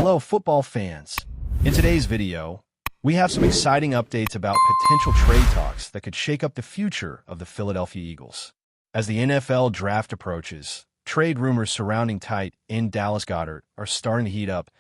Hello, football fans. In today's video, we have some exciting updates about potential trade talks that could shake up the future of the Philadelphia Eagles. As the NFL draft approaches, trade rumors surrounding tight end Dallas Goedert are starting to heat up,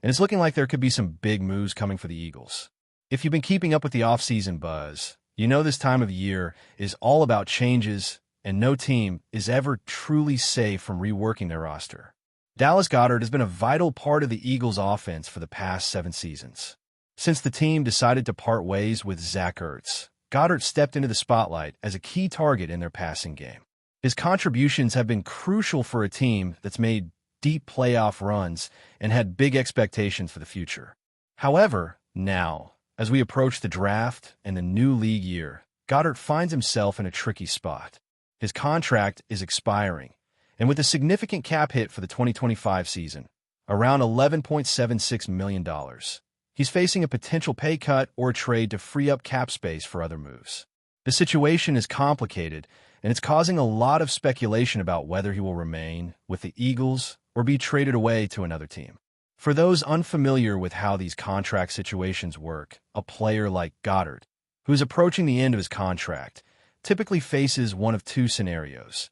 and it's looking like there could be some big moves coming for the Eagles. If you've been keeping up with the offseason buzz, you know this time of year is all about changes, and no team is ever truly safe from reworking their roster. Dallas Goedert has been a vital part of the Eagles' offense for the past 7 seasons. Since the team decided to part ways with Zach Ertz, Goedert stepped into the spotlight as a key target in their passing game. His contributions have been crucial for a team that's made deep playoff runs and had big expectations for the future. However, now, as we approach the draft and the new league year, Goedert finds himself in a tricky spot. His contract is expiring, and with a significant cap hit for the 2025 season, around $11.76 million, he's facing a potential pay cut or a trade to free up cap space for other moves. The situation is complicated, and it's causing a lot of speculation about whether he will remain with the Eagles or be traded away to another team. For those unfamiliar with how these contract situations work, a player like Goedert, who's approaching the end of his contract, typically faces one of 2 scenarios: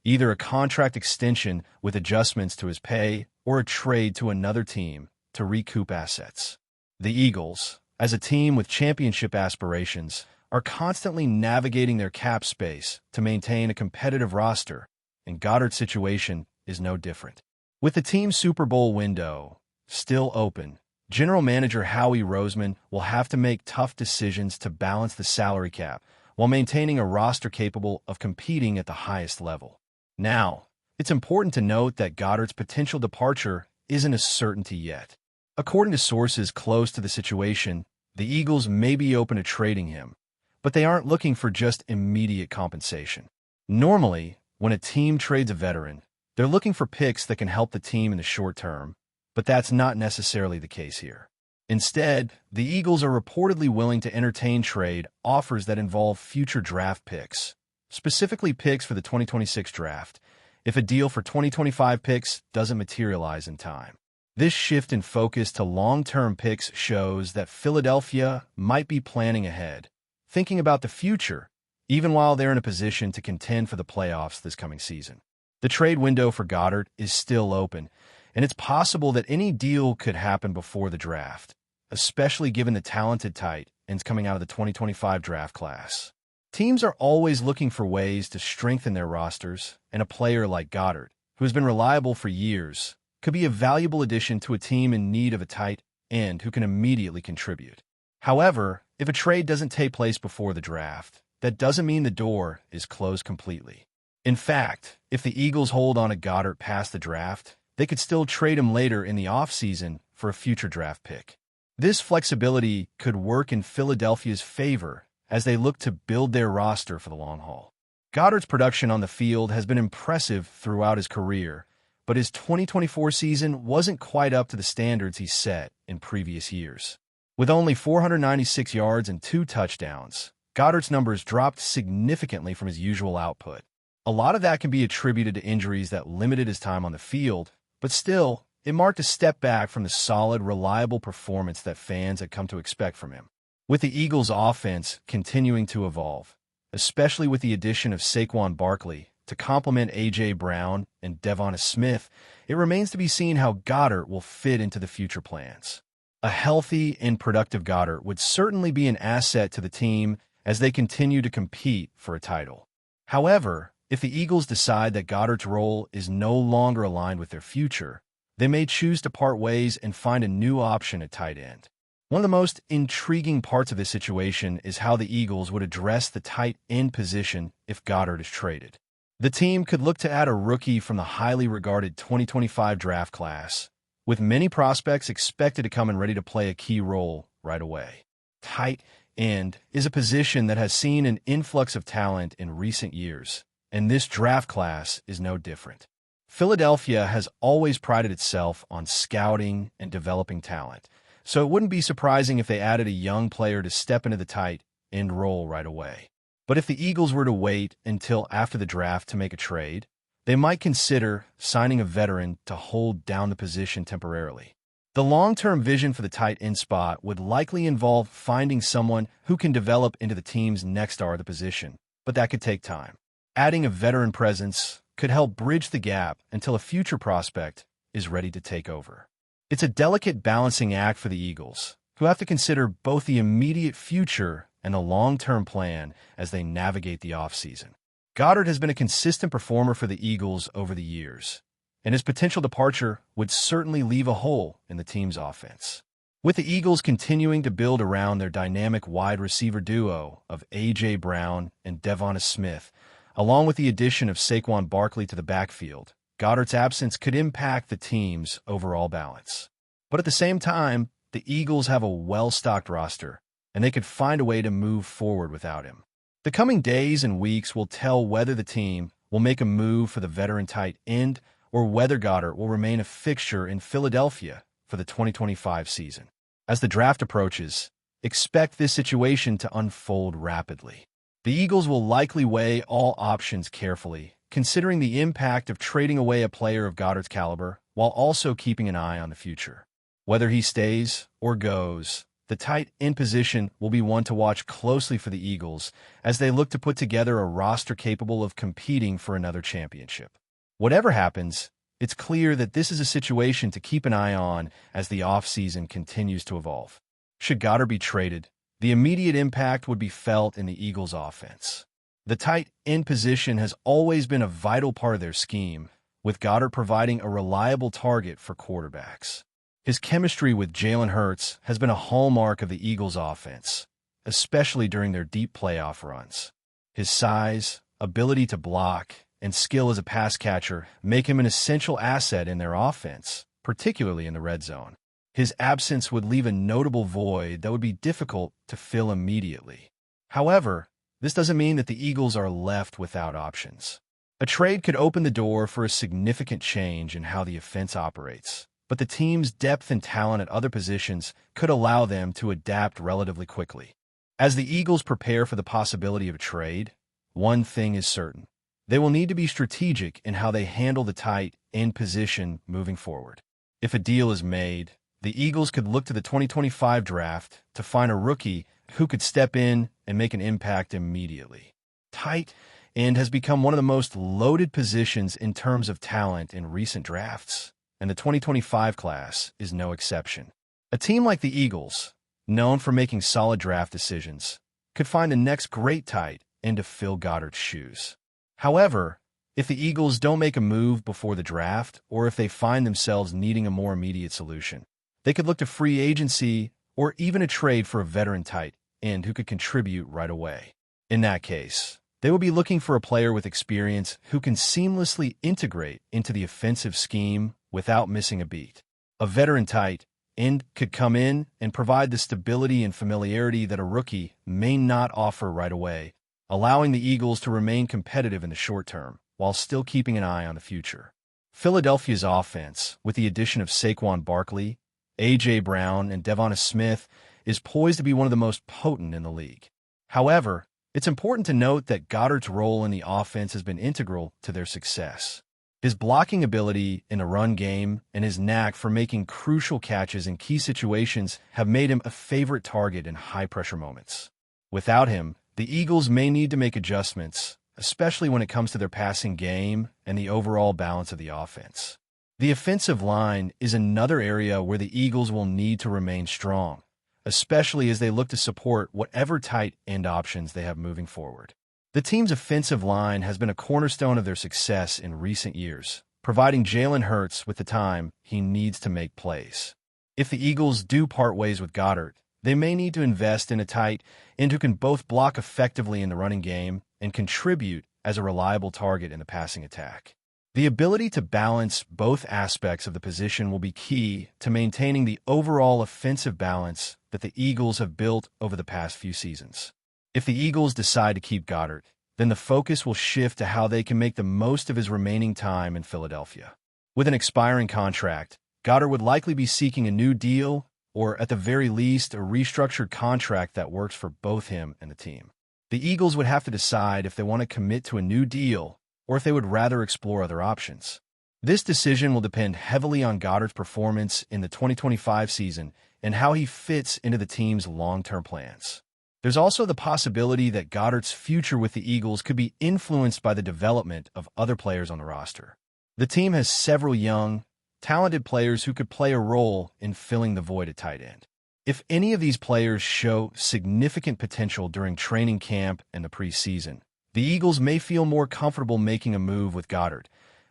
either a contract extension with adjustments to his pay or a trade to another team to recoup assets. The Eagles, as a team with championship aspirations, are constantly navigating their cap space to maintain a competitive roster, and Goedert's situation is no different. With the team's Super Bowl window still open, General Manager Howie Roseman will have to make tough decisions to balance the salary cap while maintaining a roster capable of competing at the highest level. Now, it's important to note that Goedert's potential departure isn't a certainty yet. According to sources close to the situation, the Eagles may be open to trading him, but they aren't looking for just immediate compensation. Normally, when a team trades a veteran, they're looking for picks that can help the team in the short term, but that's not necessarily the case here. Instead, the Eagles are reportedly willing to entertain trade offers that involve future draft picks, specifically picks for the 2026 draft, if a deal for 2025 picks doesn't materialize in time. This shift in focus to long-term picks shows that Philadelphia might be planning ahead, thinking about the future, even while they're in a position to contend for the playoffs this coming season. The trade window for Goedert is still open, and it's possible that any deal could happen before the draft, especially given the talented tight ends coming out of the 2025 draft class. Teams are always looking for ways to strengthen their rosters, and a player like Goedert, who has been reliable for years, could be a valuable addition to a team in need of a tight end who can immediately contribute. However, if a trade doesn't take place before the draft, that doesn't mean the door is closed completely. In fact, if the Eagles hold on to Goedert past the draft, they could still trade him later in the offseason for a future draft pick. This flexibility could work in Philadelphia's favor as they look to build their roster for the long haul. Goedert's production on the field has been impressive throughout his career, but his 2024 season wasn't quite up to the standards he set in previous years. With only 496 yards and 2 touchdowns, Goedert's numbers dropped significantly from his usual output. A lot of that can be attributed to injuries that limited his time on the field, but still, it marked a step back from the solid, reliable performance that fans had come to expect from him. With the Eagles' offense continuing to evolve, especially with the addition of Saquon Barkley to complement A.J. Brown and Devonta Smith, it remains to be seen how Goedert will fit into the future plans. A healthy and productive Goedert would certainly be an asset to the team as they continue to compete for a title. However, if the Eagles decide that Goedert's role is no longer aligned with their future, they may choose to part ways and find a new option at tight end. One of the most intriguing parts of this situation is how the Eagles would address the tight end position if Goedert is traded. The team could look to add a rookie from the highly regarded 2025 draft class, with many prospects expected to come and ready to play a key role right away. Tight end is a position that has seen an influx of talent in recent years, and this draft class is no different. Philadelphia has always prided itself on scouting and developing talent, so it wouldn't be surprising if they added a young player to step into the tight end role right away. But if the Eagles were to wait until after the draft to make a trade, they might consider signing a veteran to hold down the position temporarily. The long-term vision for the tight end spot would likely involve finding someone who can develop into the team's next star of the position, but that could take time. Adding a veteran presence could help bridge the gap until a future prospect is ready to take over. It's a delicate balancing act for the Eagles, who have to consider both the immediate future and the long-term plan as they navigate the offseason. Goedert has been a consistent performer for the Eagles over the years, and his potential departure would certainly leave a hole in the team's offense. With the Eagles continuing to build around their dynamic wide receiver duo of A.J. Brown and Devonta Smith, along with the addition of Saquon Barkley to the backfield, Goedert's absence could impact the team's overall balance. But at the same time, the Eagles have a well-stocked roster, and they could find a way to move forward without him. The coming days and weeks will tell whether the team will make a move for the veteran tight end or whether Goedert will remain a fixture in Philadelphia for the 2025 season. As the draft approaches, expect this situation to unfold rapidly. The Eagles will likely weigh all options carefully, considering the impact of trading away a player of Goedert's caliber while also keeping an eye on the future. Whether he stays or goes, the tight end position will be one to watch closely for the Eagles as they look to put together a roster capable of competing for another championship. Whatever happens, it's clear that this is a situation to keep an eye on as the offseason continues to evolve. Should Goedert be traded, the immediate impact would be felt in the Eagles' offense. The tight end position has always been a vital part of their scheme, with Goedert providing a reliable target for quarterbacks. His chemistry with Jalen Hurts has been a hallmark of the Eagles' offense, especially during their deep playoff runs. His size, ability to block, and skill as a pass catcher make him an essential asset in their offense, particularly in the red zone. His absence would leave a notable void that would be difficult to fill immediately. However, this doesn't mean that the Eagles are left without options. A trade could open the door for a significant change in how the offense operates, but the team's depth and talent at other positions could allow them to adapt relatively quickly. As the Eagles prepare for the possibility of a trade, one thing is certain. They will need to be strategic in how they handle the tight end position moving forward. If a deal is made, the Eagles could look to the 2025 draft to find a rookie who could step in and make an impact immediately. Tight end has become one of the most loaded positions in terms of talent in recent drafts, and the 2025 class is no exception. A team like the Eagles, known for making solid draft decisions, could find the next great tight end to fill Goedert's shoes. However, if the Eagles don't make a move before the draft, or if they find themselves needing a more immediate solution, they could look to free agency or even a trade for a veteran tight end who could contribute right away. In that case, they will be looking for a player with experience who can seamlessly integrate into the offensive scheme without missing a beat. A veteran tight end could come in and provide the stability and familiarity that a rookie may not offer right away, allowing the Eagles to remain competitive in the short term while still keeping an eye on the future. Philadelphia's offense, with the addition of Saquon Barkley, A.J. Brown, and Devonta Smith, is poised to be one of the most potent in the league. However, it's important to note that Goedert's role in the offense has been integral to their success. His blocking ability in the run game and his knack for making crucial catches in key situations have made him a favorite target in high-pressure moments. Without him, the Eagles may need to make adjustments, especially when it comes to their passing game and the overall balance of the offense. The offensive line is another area where the Eagles will need to remain strong, especially as they look to support whatever tight end options they have moving forward. The team's offensive line has been a cornerstone of their success in recent years, providing Jalen Hurts with the time he needs to make plays. If the Eagles do part ways with Goedert, they may need to invest in a tight end who can both block effectively in the running game and contribute as a reliable target in the passing attack. The ability to balance both aspects of the position will be key to maintaining the overall offensive balance that the Eagles have built over the past few seasons. If the Eagles decide to keep Goedert, then the focus will shift to how they can make the most of his remaining time in Philadelphia. With an expiring contract, Goedert would likely be seeking a new deal or, at the very least, a restructured contract that works for both him and the team. The Eagles would have to decide if they want to commit to a new deal or if they would rather explore other options. This decision will depend heavily on Goedert's performance in the 2025 season and how he fits into the team's long-term plans. There's also the possibility that Goedert's future with the Eagles could be influenced by the development of other players on the roster. The team has several young, talented players who could play a role in filling the void at tight end. If any of these players show significant potential during training camp and the preseason, the Eagles may feel more comfortable making a move with Goedert,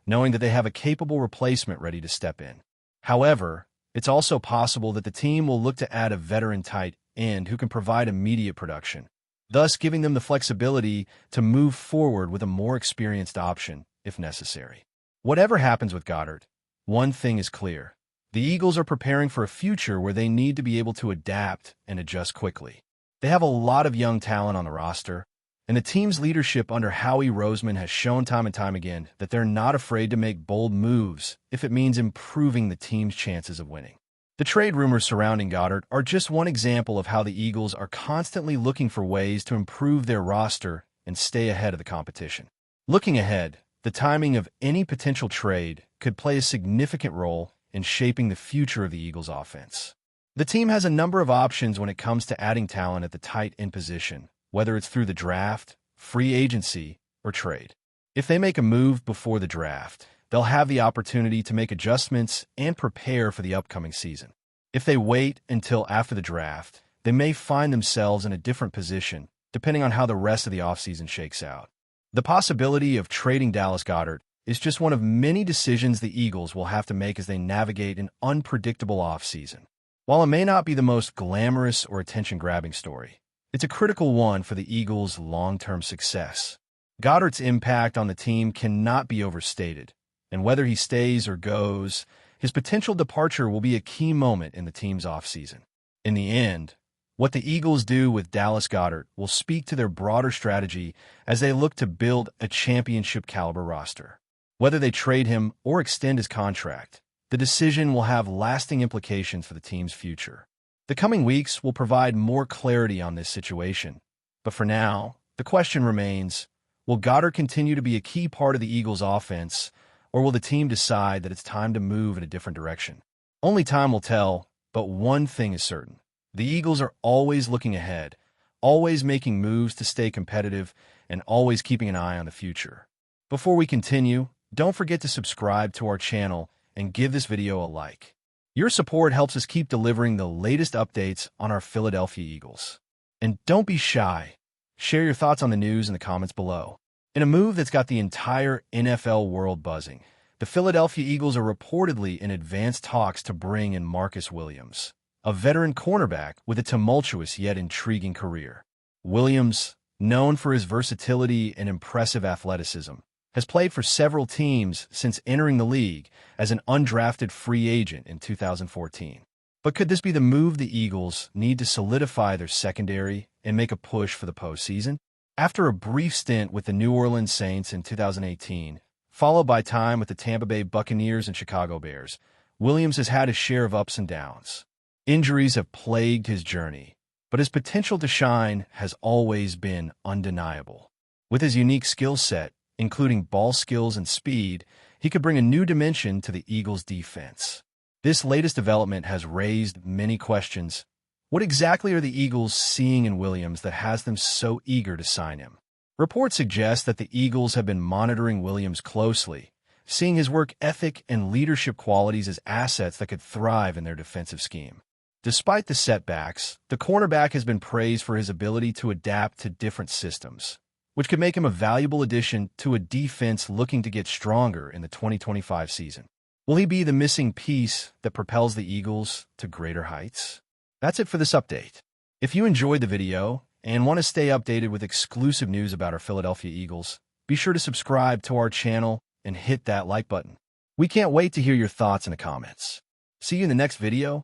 knowing that they have a capable replacement ready to step in. However, it's also possible that the team will look to add a veteran tight end who can provide immediate production, thus giving them the flexibility to move forward with a more experienced option if necessary. Whatever happens with Goedert, one thing is clear. The Eagles are preparing for a future where they need to be able to adapt and adjust quickly. They have a lot of young talent on the roster, and the team's leadership under Howie Roseman has shown time and time again that they're not afraid to make bold moves if it means improving the team's chances of winning. The trade rumors surrounding Goedert are just one example of how the Eagles are constantly looking for ways to improve their roster and stay ahead of the competition. Looking ahead, the timing of any potential trade could play a significant role in shaping the future of the Eagles' offense. The team has a number of options when it comes to adding talent at the tight end position, whether it's through the draft, free agency, or trade. If they make a move before the draft, they'll have the opportunity to make adjustments and prepare for the upcoming season. If they wait until after the draft, they may find themselves in a different position, depending on how the rest of the offseason shakes out. The possibility of trading Dallas Goedert is just one of many decisions the Eagles will have to make as they navigate an unpredictable offseason. While it may not be the most glamorous or attention-grabbing story, it's a critical one for the Eagles' long-term success. Goedert's impact on the team cannot be overstated, and whether he stays or goes, his potential departure will be a key moment in the team's offseason. In the end, what the Eagles do with Dallas Goedert will speak to their broader strategy as they look to build a championship-caliber roster. Whether they trade him or extend his contract, the decision will have lasting implications for the team's future. The coming weeks will provide more clarity on this situation, but for now, the question remains, will Goedert continue to be a key part of the Eagles' offense, or will the team decide that it's time to move in a different direction? Only time will tell, but one thing is certain. The Eagles are always looking ahead, always making moves to stay competitive, and always keeping an eye on the future. Before we continue, don't forget to subscribe to our channel and give this video a like. Your support helps us keep delivering the latest updates on our Philadelphia Eagles. And don't be shy. Share your thoughts on the news in the comments below. In a move that's got the entire NFL world buzzing, the Philadelphia Eagles are reportedly in advanced talks to bring in Marcus Williams, a veteran cornerback with a tumultuous yet intriguing career. Williams, known for his versatility and impressive athleticism, has played for several teams since entering the league as an undrafted free agent in 2014. But could this be the move the Eagles need to solidify their secondary and make a push for the postseason? After a brief stint with the New Orleans Saints in 2018, followed by time with the Tampa Bay Buccaneers and Chicago Bears, Williams has had his share of ups and downs. Injuries have plagued his journey, but his potential to shine has always been undeniable. With his unique skill set, including ball skills and speed, he could bring a new dimension to the Eagles' defense. This latest development has raised many questions. What exactly are the Eagles seeing in Williams that has them so eager to sign him? Reports suggest that the Eagles have been monitoring Williams closely, seeing his work ethic and leadership qualities as assets that could thrive in their defensive scheme. Despite the setbacks, the cornerback has been praised for his ability to adapt to different systems, which could make him a valuable addition to a defense looking to get stronger in the 2025 season. Will he be the missing piece that propels the Eagles to greater heights? That's it for this update. If you enjoyed the video and want to stay updated with exclusive news about our Philadelphia Eagles, be sure to subscribe to our channel and hit that like button. We can't wait to hear your thoughts in the comments. See you in the next video.